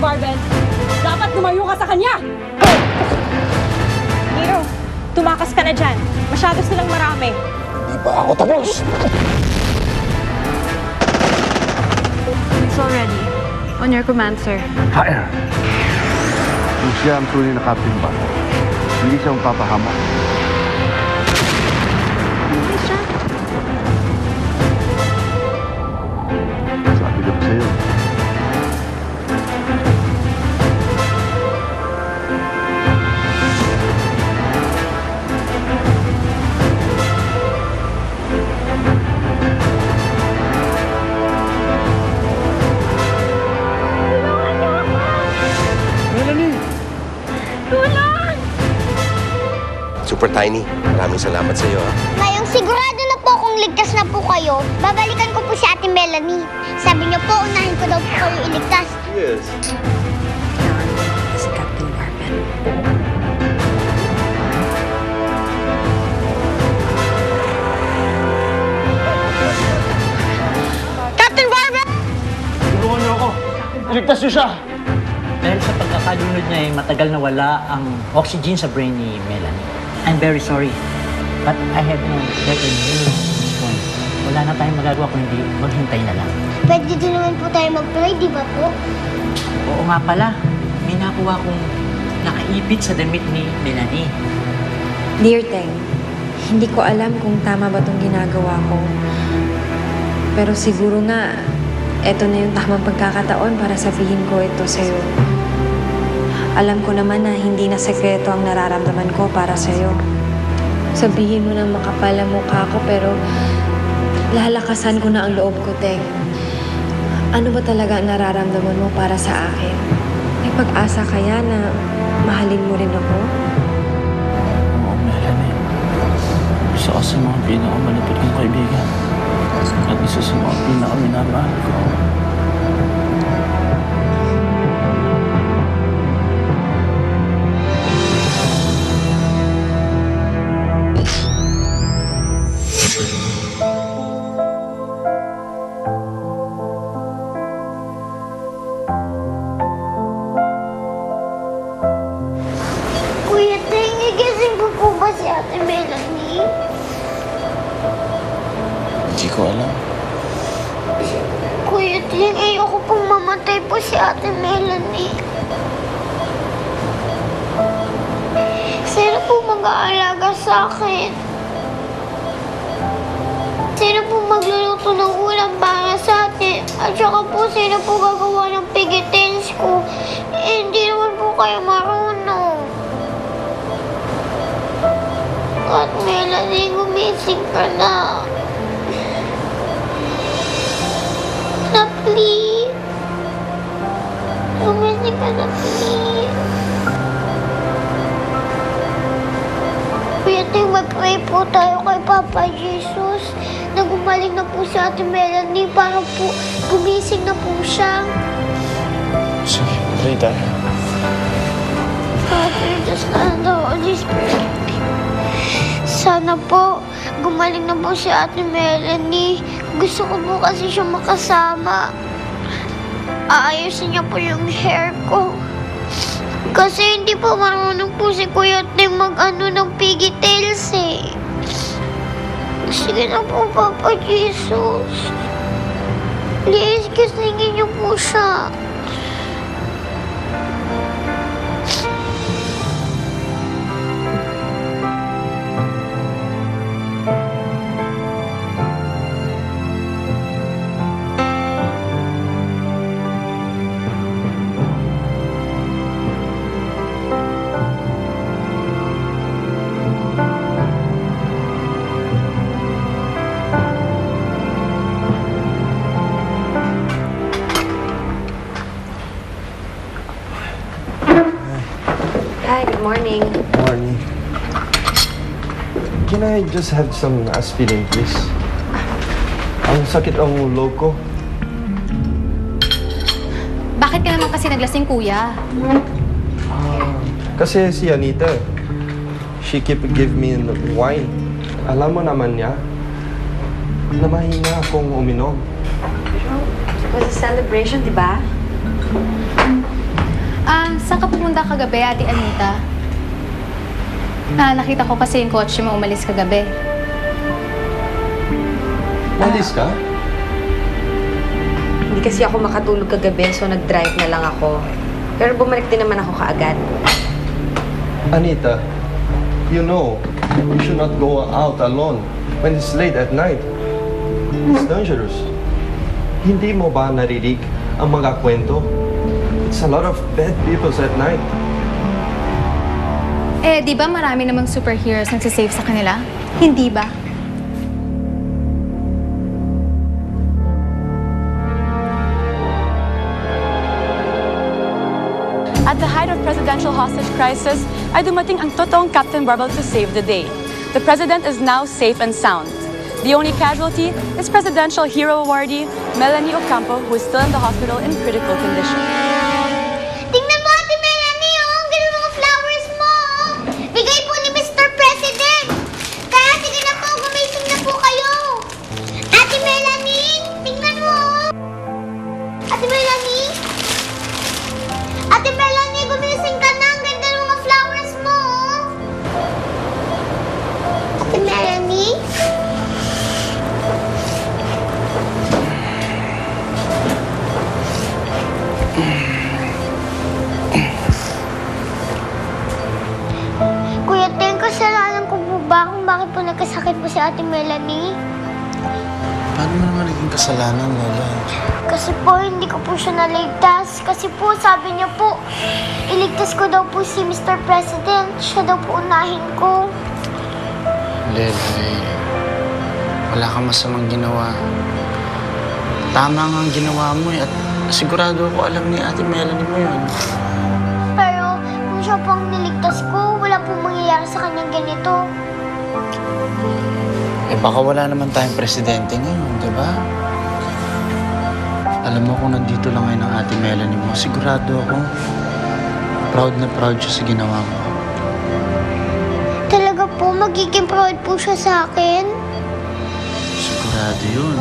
Barbel. Dapat lumayo ka sa kanya! Hiro, tumakas ka na dyan. Masyado silang marami. Di ba ako tapos? It's already. On your command, sir. Fire! Kung siya ang tunay na Captain Bart, hindi siya mapapahamak. Hindi siya. Sabi ko sa'yo. Super Tiny, maraming salamat sa iyo. Ngayong sigurado na po kung ligtas na po kayo, babalikan ko po si Ate Melanie. Sabi niyo po, unahin ko daw po kayo iligtas. Yes. Si Captain Barbel. Captain Barbel! Tulungan niyo ako! Iligtas niyo siya! Dahil sa pagkakalunod niya, matagal na wala ang oxygen sa brain ni Melanie. I'm very sorry. But I have no better news at this point. Wala na tayong magagawa kung hindi maghintay na lang. Pwede din naman po tayo mag-pray, di ba po? Oo nga pala, may nakuha kong nakaipit sa damit ni Melanie. Dear Teng, hindi ko alam kung tama ba itong ginagawa ko. Pero siguro nga, eto na yung tamang pagkakataon para sabihin ko ito sa'yo. Alam ko naman na hindi na sekreto ang nararamdaman ko para sa'yo. Sabihin mo na makapal ang mukha ko pero lalakasan ko na ang loob ko, Teng. Ano ba talaga ang nararamdaman mo para sa akin? May pag-asa kaya na mahalin mo rin ako? Oo, Melanie. Isa ka sa mga pinakamalapit kong kaibigan. At isa sa mga pinakaminamahal ko. Kuya Teng, gigising ko po ba si Ate Melanie? Hindi ko alam. Kuya Teng, ayoko pong mamatay po si Ate Melanie. Sino po mag-aalaga sa akin? Sino po magluluto ng ulam para sa atin? At saka po, sino po gagawa ng pigitails ko? Eh, hindi naman po kayo marunong. At Melanie, gumising ka na. Na please. Gumising ka na, please. Kuya Ting, mag-pray po tayo kay Papa Jesus na gumaling na po si Ate Melanie para po gumising na po siya. Sige, pray tayo. Father, just and the Holy Spirit. Sana po, gumaling na po si Ate Melanie. Gusto ko po kasi siya makasama. Aayusin niya po yung hair ko. Kasi hindi po marunong po si Kuya Ting mag-ano ng pigitails eh. Sige na po, Papa Jesus. Please, kisingin niyo po siya. Hi, good morning. Morning. Can I just have some aspirin, please? Ang sakit ang ulo ko. Bakit ka naman kasi naglasing, kuya? Kasi si Anita, she keep give me wine. Alam mo naman niya, na mahina akong uminom. It was a celebration, di ba? Saan ka pumunta kagabi, Ate Anita? Nakita ko kasi yung kotse mo umalis kagabi. Alis ka? Hindi kasi ako makatulog kagabi, so nag-drive na lang ako. Pero bumalik din naman ako kaagad. Anita, you know, you should not go out alone when it's late at night. It's dangerous. Hindi mo ba narinig ang mga kwento? It's a lot of bad people at night. Di ba marami namang superheroes nagsisave sa kanila? Hindi ba? At the height of presidential hostage crisis, ay dumating ang totoong Captain Barbell to save the day. The president is now safe and sound. The only casualty is Presidential Hero Awardee Melanie Ocampo, who is still in the hospital in critical condition. Tingnan mo, Ate Melanie, oh. Ang ganda ng mga flowers mo, oh. Bigay po ni Mr. President. Tara, sige na po. Gumising na po kayo. Ate Melanie, tingnan mo. Ate Melanie? Ate Melanie, gumising ka na. Ang ganda ng mga flowers mo, oh. Ate Melanie? Kuya Teng, kasalanan ko po ba kung bakit po nagkasakit po si Ate Melanie? Paano mo naman naging kasalanan, Lola? Kasi po, hindi ko po siya naligtas. Kasi po, sabi niya po, iligtas ko daw po si Mr. President. Siya daw po unahin ko. Lele, wala kang masamang ginawa. Tama nga ang ginawa mo eh. At sigurado ako alam ni Ate Melanie mo yun. Pero, kung siya po ang niligtas ko, wala po mangyayari sa kanyang ganito. Eh baka wala naman tayong presidente ngayon, di ba? Alam mo kung nandito lang ngayon ang Ate Melanie mo, sigurado ako proud na proud siya sa ginawa mo. Talaga po, magiging proud po siya sa akin. Sigurado yun.